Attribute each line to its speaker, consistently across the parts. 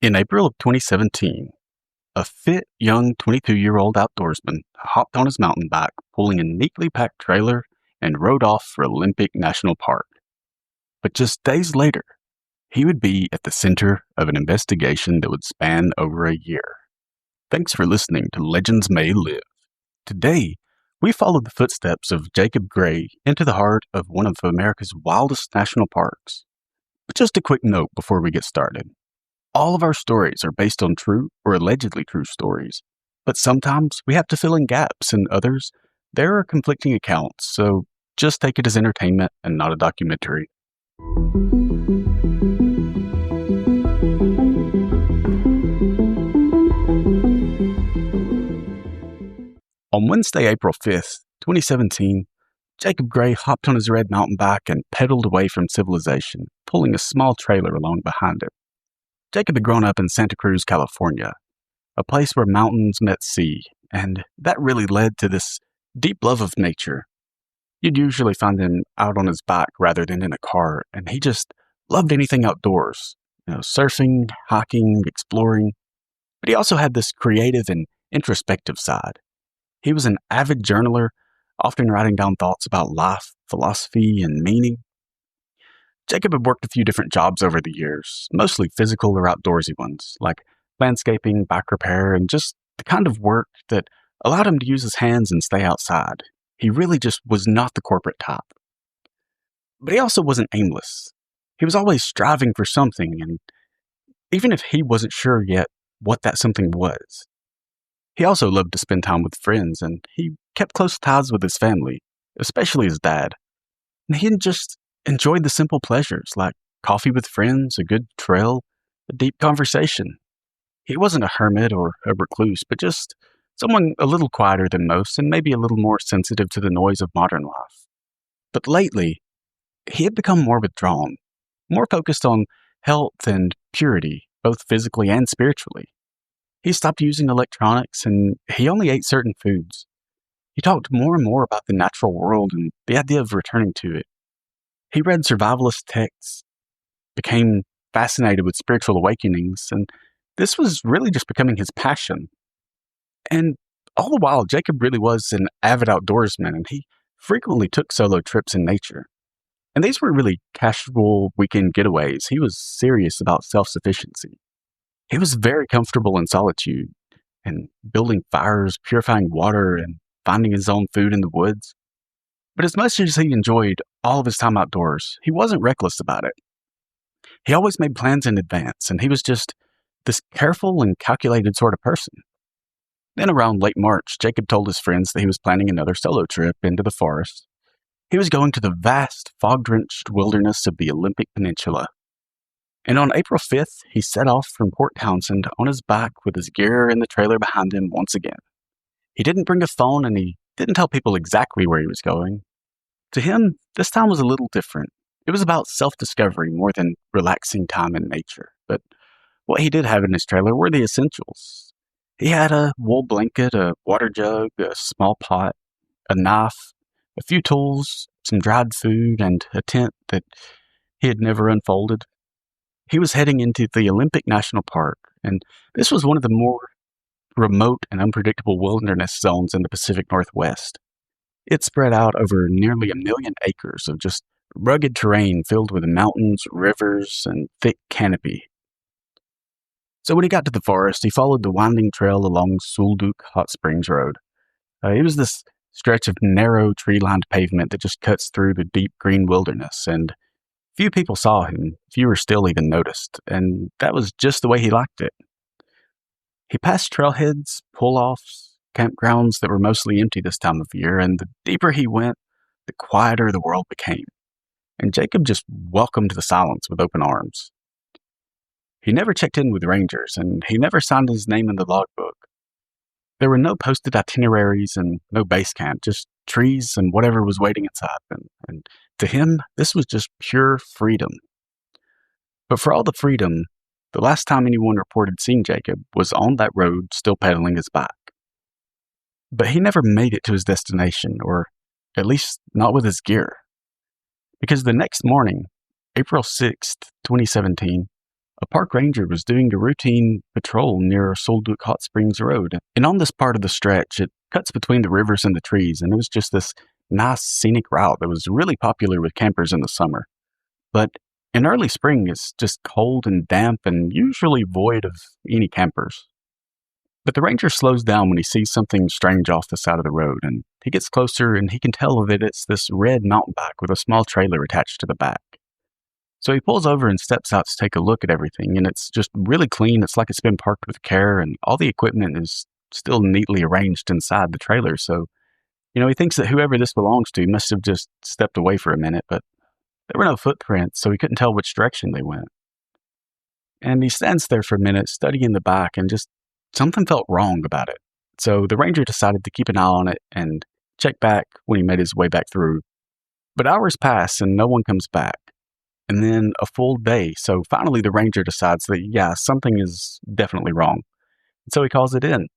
Speaker 1: In April of 2017, a fit young 22-year-old outdoorsman hopped on his mountain bike, pulling a neatly packed trailer, and rode off for Olympic National Park. But just days later, he would be at the center of an investigation that would span over a year. Thanks for listening to Legends May Live. Today, we follow the footsteps of Jacob Gray into the heart of one of America's wildest national parks. But just a quick note before we get started. All of our stories are based on true or allegedly true stories, but sometimes we have to fill in gaps, and others, there are conflicting accounts, so just take it as entertainment and not a documentary. On Wednesday, April 5th, 2017, Jacob Gray hopped on his red mountain bike and pedaled away from civilization, pulling a small trailer along behind him. Jacob had grown up in Santa Cruz, California, a place where mountains met sea, and that really led to this deep love of nature. You'd usually find him out on his bike rather than in a car, and he just loved anything outdoors, surfing, hiking, exploring. But he also had this creative and introspective side. He was an avid journaler, often writing down thoughts about life, philosophy, and meaning. Jacob had worked a few different jobs over the years, mostly physical or outdoorsy ones, like landscaping, bike repair, and just the kind of work that allowed him to use his hands and stay outside. He really just was not the corporate type. But he also wasn't aimless. He was always striving for something, and even if he wasn't sure yet what that something was. He also loved to spend time with friends, and he kept close ties with his family, especially his dad. And he just enjoyed the simple pleasures, like coffee with friends, a good trail, a deep conversation. He wasn't a hermit or a recluse, but just someone a little quieter than most and maybe a little more sensitive to the noise of modern life. But lately, he had become more withdrawn, more focused on health and purity, both physically and spiritually. He stopped using electronics, and he only ate certain foods. He talked more and more about the natural world and the idea of returning to it. He read survivalist texts, became fascinated with spiritual awakenings, and this was really just becoming his passion. And all the while, Jacob really was an avid outdoorsman, and he frequently took solo trips in nature. And these were really casual weekend getaways. He was serious about self-sufficiency. He was very comfortable in solitude and building fires, purifying water, and finding his own food in the woods. But as much as he enjoyed all of his time outdoors, he wasn't reckless about it. He always made plans in advance, and he was just this careful and calculated sort of person. Then around late March, Jacob told his friends that he was planning another solo trip into the forest. He was going to the vast, fog-drenched wilderness of the Olympic Peninsula. And on April 5th, he set off from Port Townsend on his bike with his gear in the trailer behind him once again. He didn't bring a phone, and he didn't tell people exactly where he was going. To him, this time was a little different. It was about self-discovery more than relaxing time in nature. But what he did have in his trailer were the essentials. He had a wool blanket, a water jug, a small pot, a knife, a few tools, some dried food, and a tent that he had never unfolded. He was heading into the Olympic National Park, and this was one of the more remote and unpredictable wilderness zones in the Pacific Northwest. It spread out over nearly 1 million acres of just rugged terrain filled with mountains, rivers, and thick canopy. So when he got to the forest, he followed the winding trail along Sulduk Hot Springs Road. It was this stretch of narrow, tree-lined pavement that just cuts through the deep green wilderness, and few people saw him, fewer still even noticed, and that was just the way he liked it. He passed trailheads, pull-offs, campgrounds that were mostly empty this time of year, and the deeper he went, the quieter the world became. And Jacob just welcomed the silence with open arms. He never checked in with rangers, and he never signed his name in the logbook. There were no posted itineraries and no base camp, just trees and whatever was waiting inside them. And to him, this was just pure freedom. But for all the freedom, the last time anyone reported seeing Jacob was on that road still pedaling his bike. But he never made it to his destination, or at least not with his gear. Because the next morning, April 6th, 2017, A park ranger was doing a routine patrol near Solduke Hot Springs Road. And on this part of the stretch, it cuts between the rivers and the trees, and it was just this nice scenic route that was really popular with campers in the summer. But in early spring, it's just cold and damp and usually void of any campers. But the ranger slows down when he sees something strange off the side of the road, and he gets closer and he can tell that it's this red mountain bike with a small trailer attached to the back. So he pulls over and steps out to take a look at everything, and it's just really clean. It's like it's been parked with care, and all the equipment is still neatly arranged inside the trailer. So, he thinks that whoever this belongs to must have just stepped away for a minute, but there were no footprints, so he couldn't tell which direction they went. And he stands there for a minute, studying the bike, and just something felt wrong about it. So the ranger decided to keep an eye on it and check back when he made his way back through. But hours pass and no one comes back. And then a full day. So finally the ranger decides that, something is definitely wrong. And so he calls it in.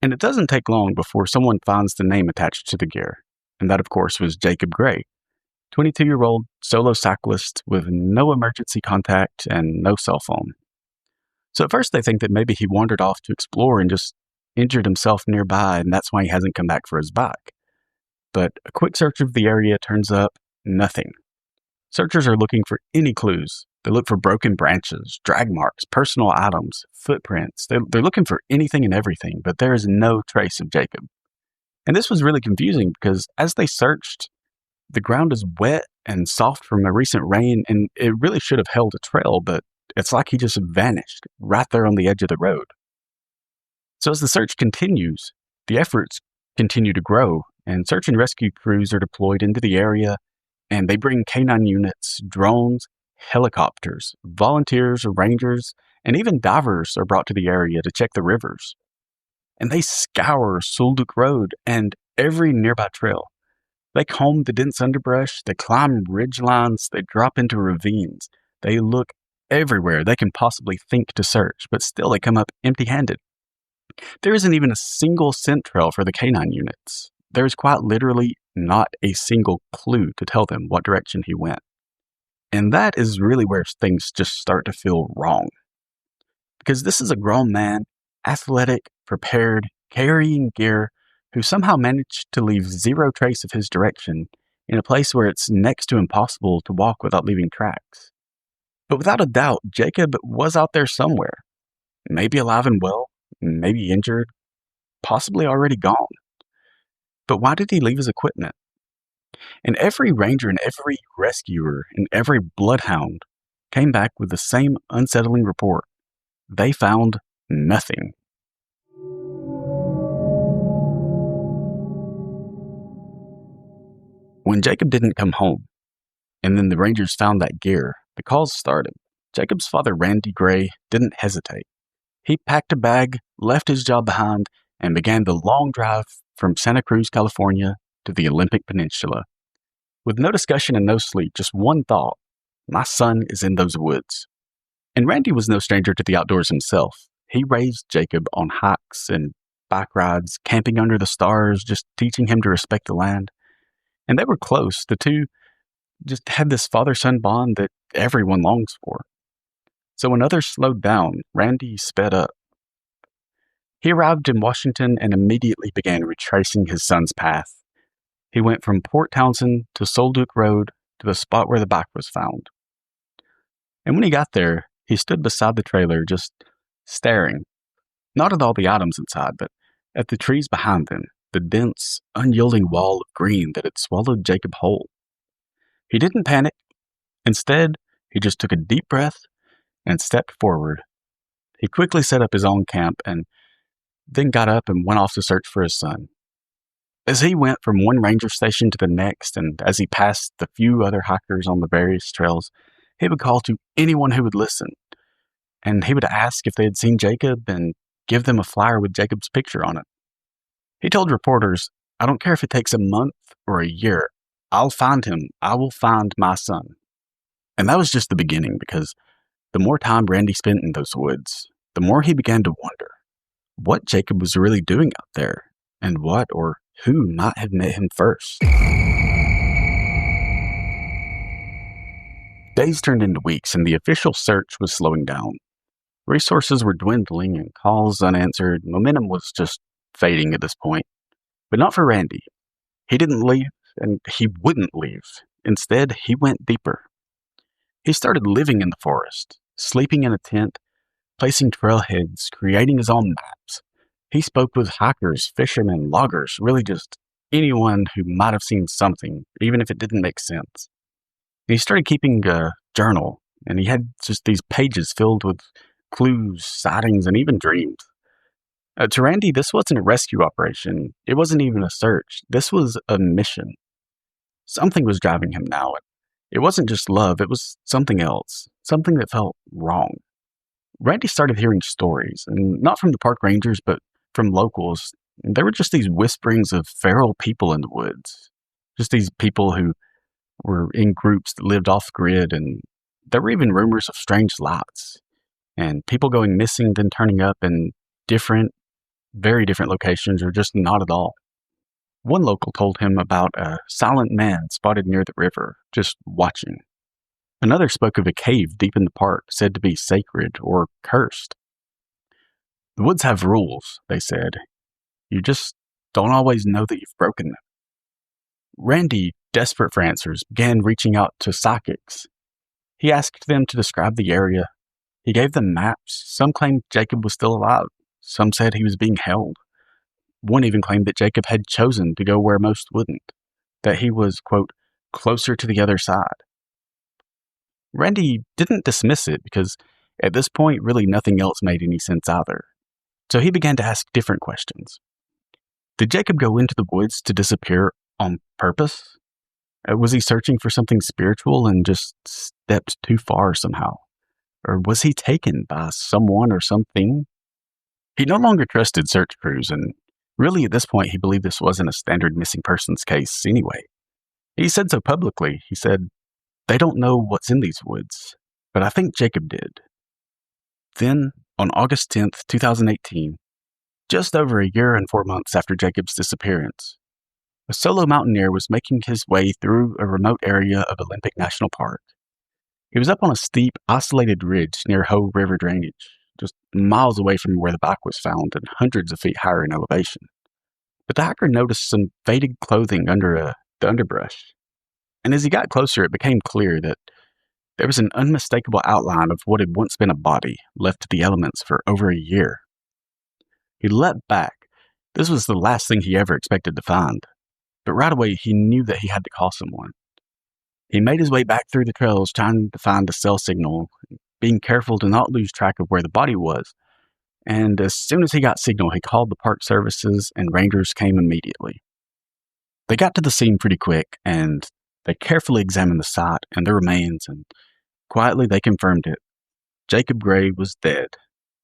Speaker 1: And it doesn't take long before someone finds the name attached to the gear. And that, of course, was Jacob Gray, 22-year-old solo cyclist with no emergency contact and no cell phone. So at first they think that maybe he wandered off to explore and just injured himself nearby, and that's why he hasn't come back for his bike. But a quick search of the area turns up nothing. Searchers are looking for any clues. They look for broken branches, drag marks, personal items, footprints. They're looking for anything and everything, but there is no trace of Jacob. And this was really confusing because as they searched, the ground is wet and soft from a recent rain, and it really should have held a trail, but it's like he just vanished right there on the edge of the road. So as the search continues, the efforts continue to grow, and search and rescue crews are deployed into the area, and they bring canine units, drones, helicopters, volunteers, rangers, and even divers are brought to the area to check the rivers. And they scour Solduke Road and every nearby trail. They comb the dense underbrush, they climb ridge lines, they drop into ravines. They look everywhere they can possibly think to search, but still they come up empty-handed. There isn't even a single scent trail for the canine units. There is quite literally not a single clue to tell them what direction he went. And that is really where things just start to feel wrong. Because this is a grown man, athletic, prepared, carrying gear, who somehow managed to leave zero trace of his direction in a place where it's next to impossible to walk without leaving tracks. But without a doubt, Jacob was out there somewhere. Maybe alive and well, maybe injured, possibly already gone. But why did he leave his equipment? And every ranger and every rescuer and every bloodhound came back with the same unsettling report. They found nothing. When Jacob didn't come home, and then the rangers found that gear, the calls started. Jacob's father, Randy Gray, didn't hesitate. He packed a bag, left his job behind, and began the long drive from Santa Cruz, California, to the Olympic Peninsula. With no discussion and no sleep, just one thought: my son is in those woods. And Randy was no stranger to the outdoors himself. He raised Jacob on hikes and bike rides, camping under the stars, just teaching him to respect the land. And they were close. The two just had this father-son bond that everyone longs for. So when others slowed down, Randy sped up. He arrived in Washington and immediately began retracing his son's path. He went from Port Townsend to Solduke Road to the spot where the bike was found. And when he got there, he stood beside the trailer just staring, not at all the items inside, but at the trees behind them, the dense, unyielding wall of green that had swallowed Jacob whole. He didn't panic. Instead, he just took a deep breath and stepped forward. He quickly set up his own camp and then got up and went off to search for his son. As he went from one ranger station to the next, and as he passed the few other hikers on the various trails, he would call to anyone who would listen. And he would ask if they had seen Jacob and give them a flyer with Jacob's picture on it. He told reporters, "I don't care if it takes a month or a year. I'll find him. I will find my son." And that was just the beginning, because the more time Randy spent in those woods, the more he began to wonder what Jacob was really doing out there, and what or who might have met him first. Days turned into weeks, and the official search was slowing down. Resources were dwindling and calls unanswered. Momentum was just fading at this point. But not for Randy. He didn't leave, and he wouldn't leave. Instead, he went deeper. He started living in the forest, sleeping in a tent, placing trailheads, creating his own maps. He spoke with hikers, fishermen, loggers, really just anyone who might have seen something, even if it didn't make sense. He started keeping a journal, and he had just these pages filled with clues, sightings, and even dreams. To Randy, this wasn't a rescue operation. It wasn't even a search. This was a mission. Something was driving him now. It wasn't just love, it was something else, something that felt wrong. Randy started hearing stories, and not from the park rangers, but from locals. And there were just these whisperings of feral people in the woods. Just these people who were in groups that lived off grid, and there were even rumors of strange lights and people going missing, then turning up in different, very different locations, or just not at all. One local told him about a silent man spotted near the river, just watching. Another spoke of a cave deep in the park, said to be sacred or cursed. The woods have rules, they said. You just don't always know that you've broken them. Randy, desperate for answers, began reaching out to psychics. He asked them to describe the area. He gave them maps. Some claimed Jacob was still alive. Some said he was being held. One even claimed that Jacob had chosen to go where most wouldn't, that he was, quote, closer to the other side. Randy didn't dismiss it because at this point, really nothing else made any sense either. So he began to ask different questions. Did Jacob go into the woods to disappear on purpose? Was he searching for something spiritual and just stepped too far somehow? Or was he taken by someone or something? He no longer trusted search crews, and really at this point he believed this wasn't a standard missing persons case anyway. He said so publicly. He said, "They don't know what's in these woods, but I think Jacob did." Then, on August 10th, 2018, just over a year and 4 months after Jacob's disappearance, a solo mountaineer was making his way through a remote area of Olympic National Park. He was up on a steep, isolated ridge near Hoh River drainage, just miles away from where the bike was found and hundreds of feet higher in elevation. But the hiker noticed some faded clothing under the underbrush. And as he got closer, it became clear that there was an unmistakable outline of what had once been a body, left to the elements for over a year. He leapt back. This was the last thing he ever expected to find. But right away, he knew that he had to call someone. He made his way back through the trails, trying to find a cell signal, being careful to not lose track of where the body was. And as soon as he got signal, he called the park services, and rangers came immediately. They got to the scene pretty quick, and they carefully examined the site and the remains, and quietly they confirmed it. Jacob Gray was dead.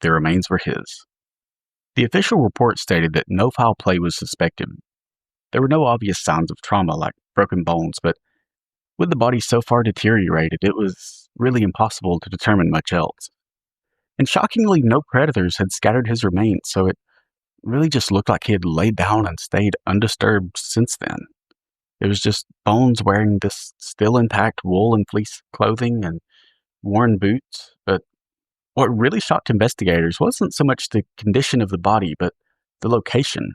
Speaker 1: The remains were his. The official report stated that no foul play was suspected. There were no obvious signs of trauma like broken bones, but with the body so far deteriorated, it was really impossible to determine much else. And shockingly, no predators had scattered his remains, so it really just looked like he had laid down and stayed undisturbed since then. It was just bones wearing this still intact wool and fleece clothing and worn boots. But what really shocked investigators wasn't so much the condition of the body, but the location.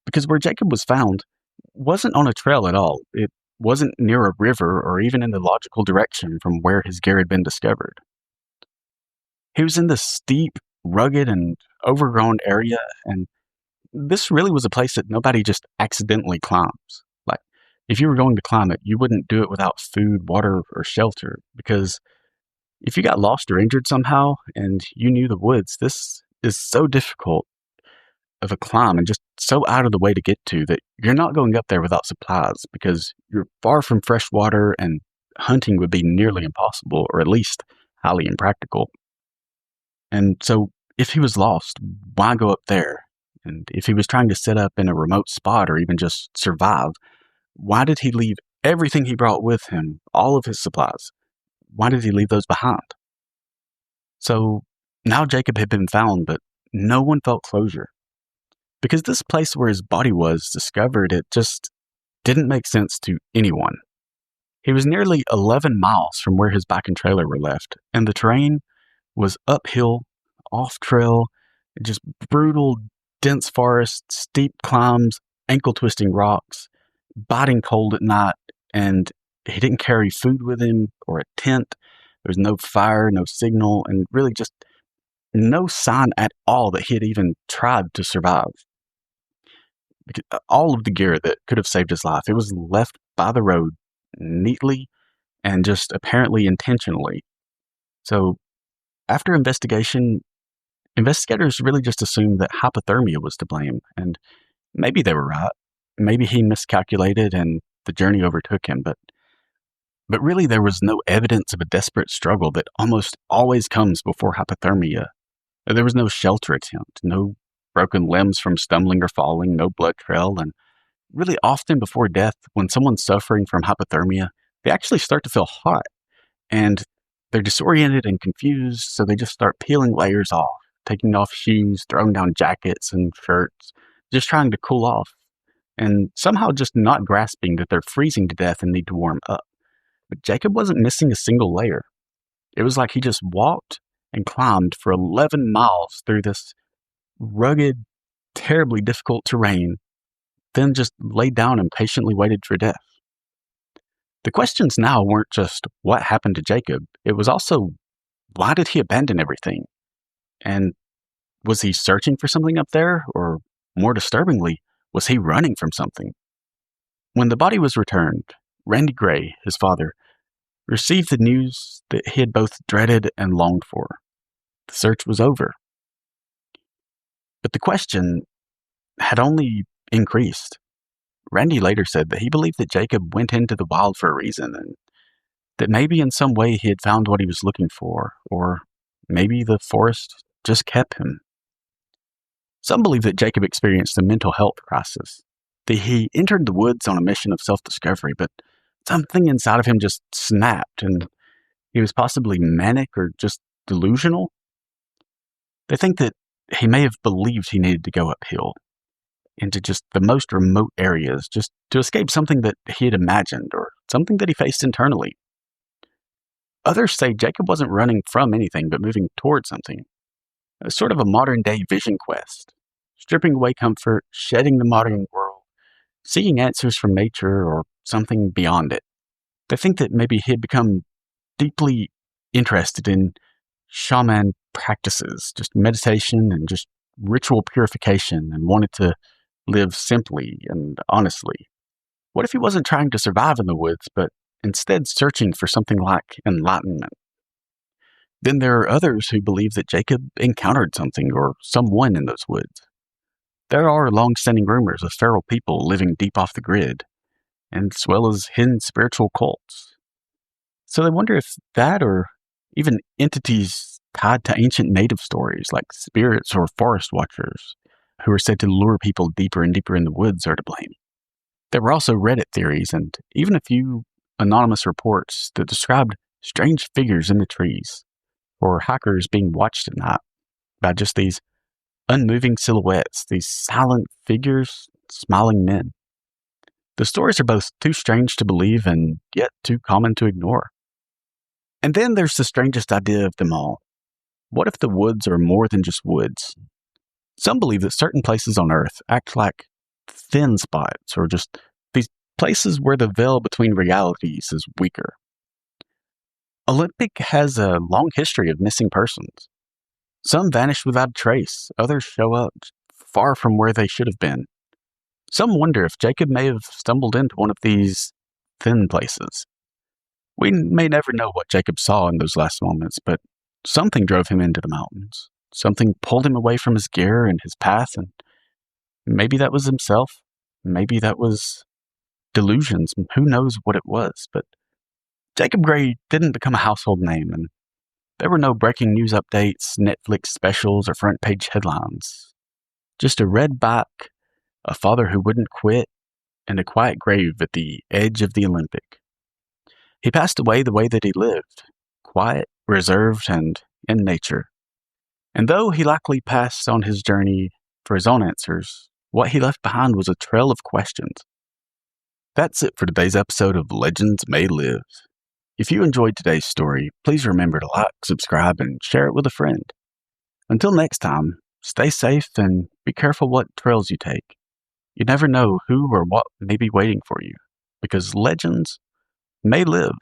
Speaker 1: Because where Jacob was found wasn't on a trail at all. It wasn't near a river or even in the logical direction from where his gear had been discovered. He was in this steep, rugged, and overgrown area, and this really was a place that nobody just accidentally climbs. Like, if you were going to climb it, you wouldn't do it without food, water, or shelter, because if you got lost or injured somehow and you knew the woods, this is so difficult of a climb and just so out of the way to get to that you're not going up there without supplies because you're far from fresh water and hunting would be nearly impossible, or at least highly impractical. And so if he was lost, why go up there? And if he was trying to set up in a remote spot or even just survive, why did he leave everything he brought with him, all of his supplies? Why did he leave those behind? So now Jacob had been found, but no one felt closure. Because this place where his body was discovered, it just didn't make sense to anyone. He was nearly 11 miles from where his bike and trailer were left, and the terrain was uphill, off trail, just brutal, dense forest, steep climbs, ankle twisting rocks, biting cold at night, and he didn't carry food with him or a tent. There was no fire, no signal, and really just no sign at all that he had even tried to survive. All of the gear that could have saved his life, it was left by the road neatly and just apparently intentionally. So after investigation, investigators really just assumed that hypothermia was to blame, and maybe they were right. Maybe he miscalculated and the journey overtook him, but really there was no evidence of a desperate struggle that almost always comes before hypothermia. There was no shelter attempt, no broken limbs from stumbling or falling, no blood trail, and really often before death, when someone's suffering from hypothermia, they actually start to feel hot, and they're disoriented and confused, so they just start peeling layers off, taking off shoes, throwing down jackets and shirts, just trying to cool off, and somehow just not grasping that they're freezing to death and need to warm up. But Jacob wasn't missing a single layer. It was like he just walked and climbed for 11 miles through this rugged, terribly difficult terrain, then just laid down and patiently waited for death. The questions now weren't just what happened to Jacob, it was also why did he abandon everything? And was he searching for something up there? Or more disturbingly, was he running from something? When the body was returned, Randy Gray, his father, received the news that he had both dreaded and longed for. The search was over. But the question had only increased. Randy later said that he believed that Jacob went into the wild for a reason, and that maybe in some way he had found what he was looking for, or maybe the forest just kept him. Some believe that Jacob experienced a mental health crisis, that he entered the woods on a mission of self-discovery, but something inside of him just snapped, and he was possibly manic or just delusional. They think that he may have believed he needed to go uphill into just the most remote areas just to escape something that he had imagined or something that he faced internally. Others say Jacob wasn't running from anything but moving towards something, a sort of a modern-day vision quest, stripping away comfort, shedding the modern world, seeking answers from nature or something beyond it. They think that maybe he had become deeply interested in shaman practices, just meditation and just ritual purification, and wanted to live simply and honestly. What if he wasn't trying to survive in the woods, but instead searching for something like enlightenment? Then there are others who believe that Jacob encountered something or someone in those woods. There are long-standing rumors of feral people living deep off the grid, as well as hidden spiritual cults. So they wonder if that, or even entities tied to ancient native stories like spirits or forest watchers, who are said to lure people deeper and deeper in the woods, are to blame. There were also Reddit theories and even a few anonymous reports that described strange figures in the trees, or hikers being watched at night by just these unmoving silhouettes, these silent figures, smiling men. The stories are both too strange to believe and yet too common to ignore. And then there's the strangest idea of them all. What if the woods are more than just woods? Some believe that certain places on Earth act like thin spots, or just these places where the veil between realities is weaker. Olympic has a long history of missing persons. Some vanish without a trace, others show up far from where they should have been. Some wonder if Jacob may have stumbled into one of these thin places. We may never know what Jacob saw in those last moments, but something drove him into the mountains. Something pulled him away from his gear and his path, and maybe that was himself. Maybe that was delusions. Who knows what it was, but Jacob Gray didn't become a household name, and there were no breaking news updates, Netflix specials, or front page headlines. Just a red bike, a father who wouldn't quit, and a quiet grave at the edge of the Olympic. He passed away the way that he lived, quiet, reserved, and in nature. And though he likely passed on his journey for his own answers, what he left behind was a trail of questions. That's it for today's episode of Legends May Live. If you enjoyed today's story, please remember to like, subscribe, and share it with a friend. Until next time, stay safe and be careful what trails you take. You never know who or what may be waiting for you, because legends may live.